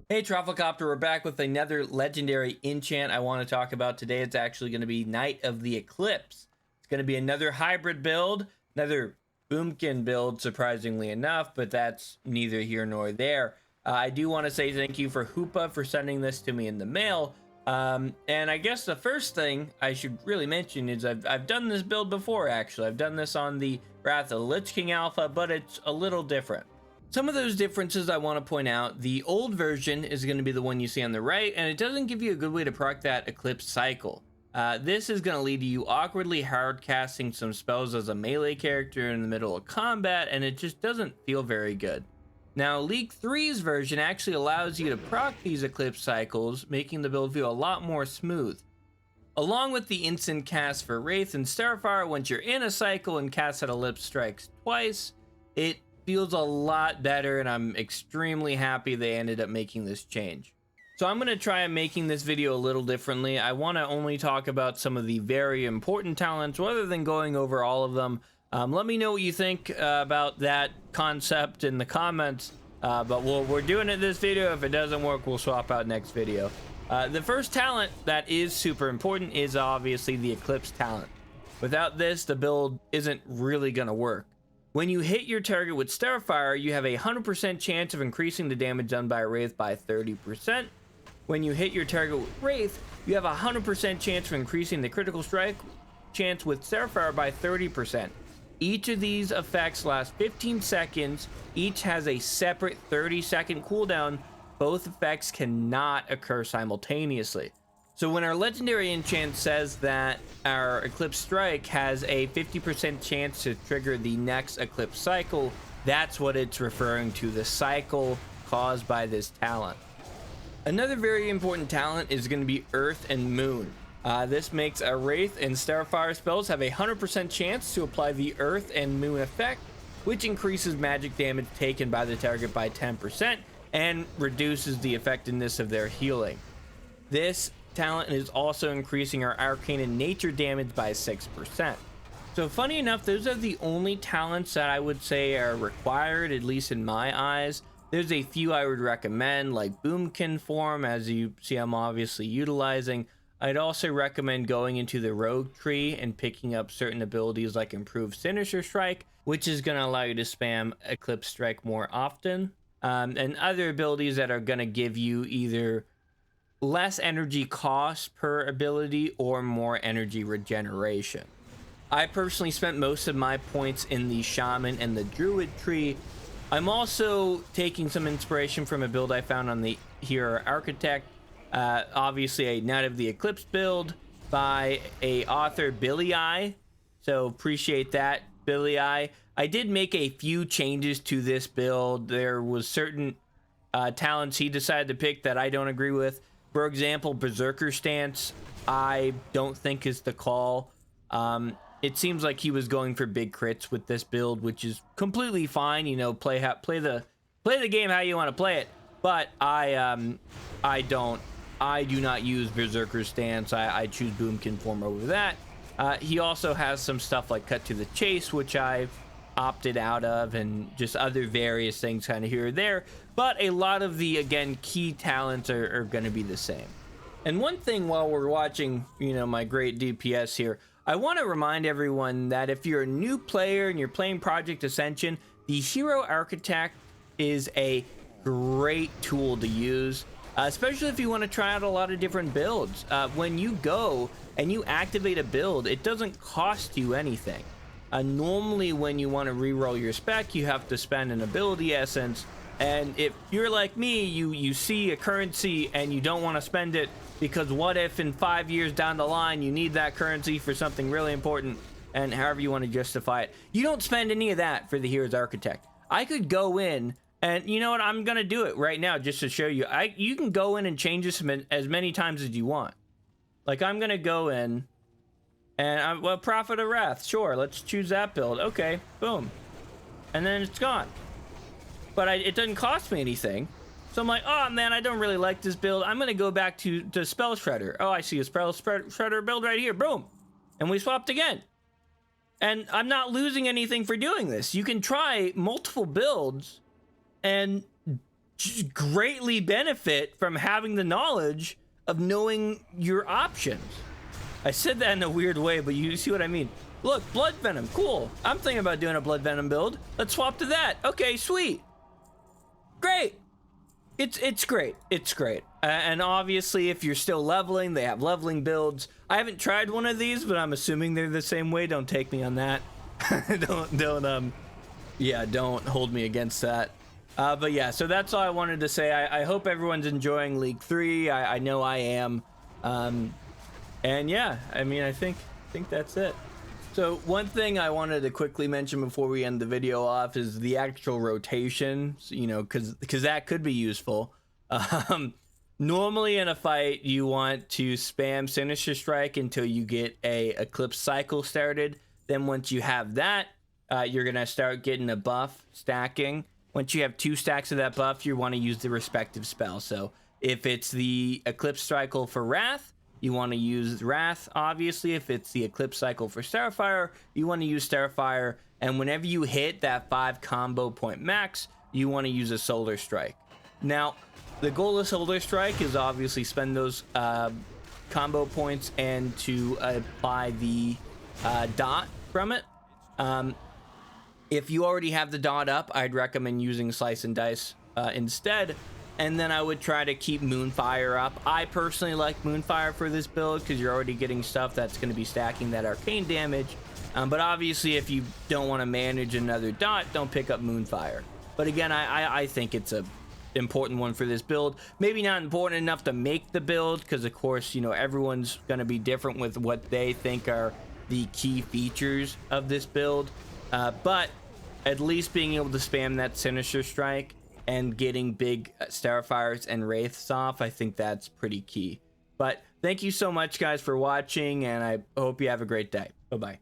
Hey Trufflecopter, we're back with another legendary enchant I want to talk about today. It's actually going to be Knight of the Eclipse. It's going to be another hybrid build, another Boomkin build, surprisingly enough, but that's neither here nor there. I do want to say thank you for Hoopa for sending this to me in the mail. And I guess the first thing I should really mention is I've done this build before, actually. I've done this on the Wrath of the Lich King Alpha, but it's a little different. Some of those differences I want to point out: the old version is going to be the one you see on the right, and it doesn't give you a good way to proc that Eclipse cycle. This is going to lead to you awkwardly hard casting some spells as a melee character in the middle of combat, and it just doesn't feel very good. Now, League 3's version actually allows you to proc these Eclipse cycles, making the build feel a lot more smooth. Along with the instant cast for Wraith and Starfire, once you're in a cycle and cast at Eclipse strikes twice, it feels a lot better, and I'm extremely happy they ended up making this change. So I'm going to try making this video a little differently. I want to only talk about some of the very important talents rather than going over all of them. Let me know what you think about that concept in the comments, but we're doing it this video. If it doesn't work, we'll swap out next video. The first talent that is super important is obviously the Eclipse talent. Without this, the build isn't really going to work. When you hit your target with Starfire, you have a 100% chance of increasing the damage done by Wraith by 30%. When you hit your target with Wraith, you have a 100% chance of increasing the critical strike chance with Starfire by 30%. Each of these effects lasts 15 seconds. Each has a separate 30-second cooldown. Both effects cannot occur simultaneously. So when our legendary enchant says that our Eclipse Strike has a 50% chance to trigger the next Eclipse cycle, that's what it's referring to, the cycle caused by this talent. Another very important talent is going to be Earth and Moon. This makes a Wraith and Starfire spells have a 100% chance to apply the Earth and Moon effect, which increases magic damage taken by the target by 10% and reduces the effectiveness of their healing. This talent is also increasing our arcane and nature damage by 6%. So funny enough, those are the only talents that I would say are required, at least in my eyes. There's a few I would recommend, like Boomkin form, as you see I'm obviously utilizing. I'd also recommend going into the rogue tree and picking up certain abilities like improved Sinister Strike, which is going to allow you to spam Eclipse Strike more often, and other abilities that are going to give you either less energy cost per ability or more energy regeneration. I personally spent most of my points in the Shaman and the Druid tree. I'm also taking some inspiration from a build I found on the Hero Architect, obviously a Knight of the Eclipse build by a author, Billy I. So appreciate that, Billy I. I did make a few changes to this build. There was certain talents he decided to pick that I don't agree with. For example, Berserker Stance, I don't think is the call. It seems like he was going for big crits with this build, which is completely fine. You know, play the game how you want to play it. But I do not use Berserker Stance. I choose Boomkin form over that. He also has some stuff like Cut to the Chase, which I've opted out of, and just other various things kind of here or there. But a lot of the, again, key talents are going to be the same. And one thing while we're watching, you know, my great DPS here, I want to remind everyone that if you're a new player and you're playing Project Ascension, the Hero Architect is a great tool to use, especially if you want to try out a lot of different builds. When you go and you activate a build, it doesn't cost you anything. Normally when you want to reroll your spec, you have to spend an ability essence, and if you're like me, you see a currency and you don't want to spend it, because what if in 5 years down the line you need that currency for something really important, and however you want to justify it, you don't spend any of that for the Hero's Architect. I could go in, and you know what, I'm gonna do it right now just to show you. You can go in and change this as many times as you want. Like, I'm gonna go in and well, Prophet of Wrath, sure, let's choose that build. Okay, boom, and then it's gone. But it doesn't cost me anything. So I'm like, oh man, I don't really like this build. I'm gonna go back to Spell Shredder. Oh, I see a Spell Shredder build right here. Boom, and we swapped again. And I'm not losing anything for doing this. You can try multiple builds and greatly benefit from having the knowledge of knowing your options. I said that in a weird way, but you see what I mean. Look, Blood Venom, cool. I'm thinking about doing a Blood Venom build. Let's swap to that. Okay, sweet. Great. It's great. It's great. And obviously, if you're still leveling, they have leveling builds. I haven't tried one of these, but I'm assuming they're the same way. Don't take me on that. Don't hold me against that. But yeah, so that's all I wanted to say. I hope everyone's enjoying League 3. I know I am. And yeah, I mean, I think that's it. So one thing I wanted to quickly mention before we end the video off is the actual rotation, you know, because that could be useful. Normally in a fight, you want to spam Sinister Strike until you get a Eclipse cycle started. Then once you have that, you're going to start getting a buff stacking. Once you have 2 stacks of that buff, you want to use the respective spell. So if it's the Eclipse cycle for Wrath, you want to use Wrath, obviously. If it's the Eclipse cycle for Starfire, you want to use Starfire. And whenever you hit that 5 combo point max, you want to use a Solar Strike. Now, the goal of Solar Strike is obviously spend those combo points and to apply the dot from it. If you already have the dot up, I'd recommend using Slice and Dice instead. And then I would try to keep Moonfire up. I personally like Moonfire for this build because you're already getting stuff that's going to be stacking that arcane damage. But obviously, if you don't want to manage another dot, don't pick up Moonfire. But again, I think it's a important one for this build. Maybe not important enough to make the build because, of course, you know, everyone's going to be different with what they think are the key features of this build. But at least being able to spam that Sinister Strike and getting big Starfires and Wraiths off, I think that's pretty key. But thank you so much, guys, for watching, and I hope you have a great day. Bye-bye.